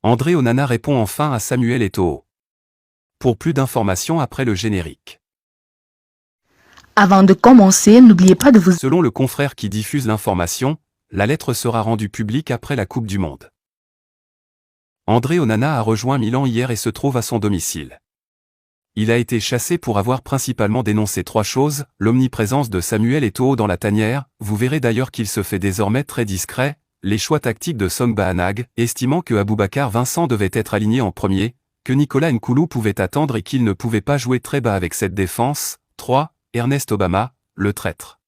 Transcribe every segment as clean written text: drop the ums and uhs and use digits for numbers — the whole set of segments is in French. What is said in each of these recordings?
André Onana répond enfin à Samuel Eto'o. Pour plus d'informations après le générique. Avant de commencer, n'oubliez pas de vous... Selon le confrère qui diffuse l'information, la lettre sera rendue publique après la Coupe du Monde. André Onana a rejoint Milan hier et se trouve à son domicile. Il a été chassé pour avoir principalement dénoncé 3 choses, l'omniprésence de Samuel Eto'o dans la tanière, vous verrez d'ailleurs qu'il se fait désormais très discret, les choix tactiques de Song Bahanag, estimant que Aboubacar Vincent devait être aligné en premier, que Nicolas Nkoulou pouvait attendre et qu'il ne pouvait pas jouer très bas avec cette défense. 3. Ernest Obama, le traître.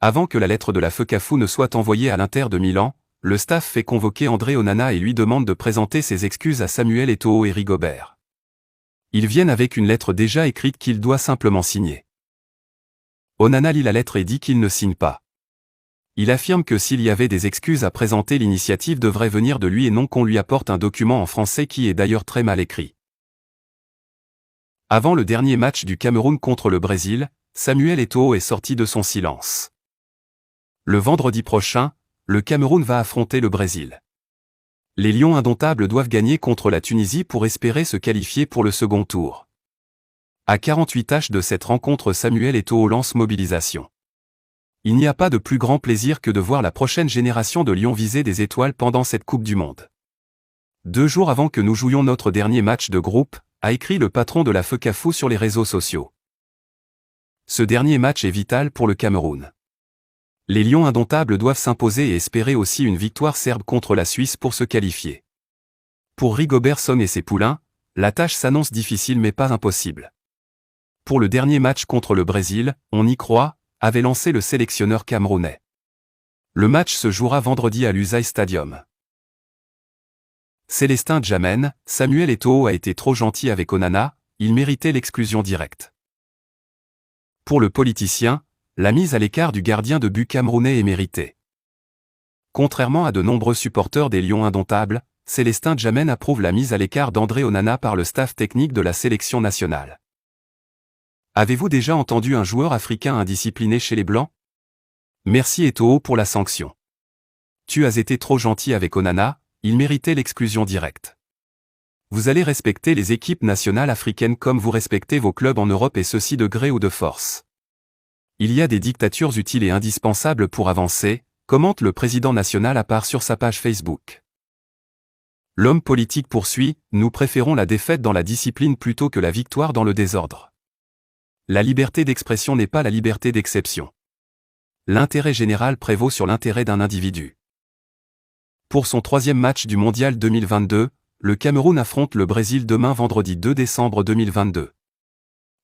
Avant que la lettre de la FECAFOOT ne soit envoyée à l'Inter de Milan, le staff fait convoquer André Onana et lui demande de présenter ses excuses à Samuel Eto'o et Rigobert. Ils viennent avec une lettre déjà écrite qu'il doit simplement signer. Onana lit la lettre et dit qu'il ne signe pas. Il affirme que s'il y avait des excuses à présenter, l'initiative devrait venir de lui et non qu'on lui apporte un document en français qui est d'ailleurs très mal écrit. Avant le dernier match du Cameroun contre le Brésil, Samuel Eto'o est sorti de son silence. Le vendredi prochain, le Cameroun va affronter le Brésil. Les Lions indomptables doivent gagner contre la Tunisie pour espérer se qualifier pour le second tour. À 48 tâches de cette rencontre, Samuel Eto'o lance mobilisation. Il n'y a pas de plus grand plaisir que de voir la prochaine génération de Lions viser des étoiles pendant cette Coupe du Monde. 2 jours avant que nous jouions notre dernier match de groupe, a écrit le patron de la FECAFOOT sur les réseaux sociaux. Ce dernier match est vital pour le Cameroun. Les Lions indomptables doivent s'imposer et espérer aussi une victoire serbe contre la Suisse pour se qualifier. Pour Rigobert Song et ses poulains, la tâche s'annonce difficile mais pas impossible. Pour le dernier match contre le Brésil, on y croit, avait lancé le sélectionneur camerounais. Le match se jouera vendredi à l'Usaï Stadium. Célestin Djamène, Samuel Eto'o a été trop gentil avec Onana, il méritait l'exclusion directe. Pour le politicien, la mise à l'écart du gardien de but camerounais est méritée. Contrairement à de nombreux supporters des Lions indomptables, Célestin Djamène approuve la mise à l'écart d'André Onana par le staff technique de la sélection nationale. Avez-vous déjà entendu un joueur africain indiscipliné chez les Blancs? Merci Eto'o pour la sanction. Tu as été trop gentil avec Onana, il méritait l'exclusion directe. Vous allez respecter les équipes nationales africaines comme vous respectez vos clubs en Europe et ceci de gré ou de force. Il y a des dictatures utiles et indispensables pour avancer, commente le président national à part sur sa page Facebook. L'homme politique poursuit, nous préférons la défaite dans la discipline plutôt que la victoire dans le désordre. La liberté d'expression n'est pas la liberté d'exception. L'intérêt général prévaut sur l'intérêt d'un individu. Pour son 3e match du Mondial 2022, le Cameroun affronte le Brésil demain vendredi 2 décembre 2022.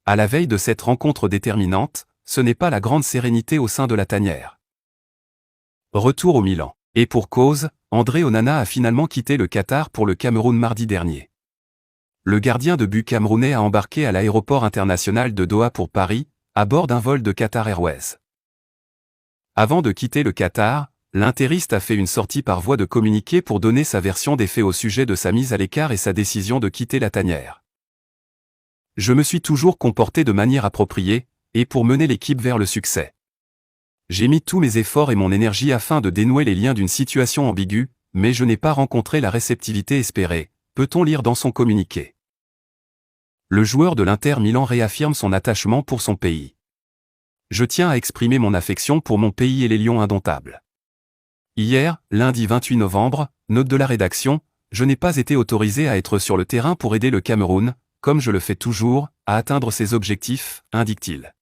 À la veille de cette rencontre déterminante, ce n'est pas la grande sérénité au sein de la tanière. Retour au Milan. Et pour cause, André Onana a finalement quitté le Qatar pour le Cameroun mardi dernier. Le gardien de but camerounais a embarqué à l'aéroport international de Doha pour Paris, à bord d'un vol de Qatar Airways. Avant de quitter le Qatar, l'interiste a fait une sortie par voie de communiqué pour donner sa version des faits au sujet de sa mise à l'écart et sa décision de quitter la tanière. Je me suis toujours comporté de manière appropriée, et pour mener l'équipe vers le succès. J'ai mis tous mes efforts et mon énergie afin de dénouer les liens d'une situation ambiguë, mais je n'ai pas rencontré la réceptivité espérée, peut-on lire dans son communiqué. Le joueur de l'Inter Milan réaffirme son attachement pour son pays. Je tiens à exprimer mon affection pour mon pays et les Lions indomptables. Hier, lundi 28 novembre, note de la rédaction, je n'ai pas été autorisé à être sur le terrain pour aider le Cameroun, comme je le fais toujours, à atteindre ses objectifs, indique-t-il.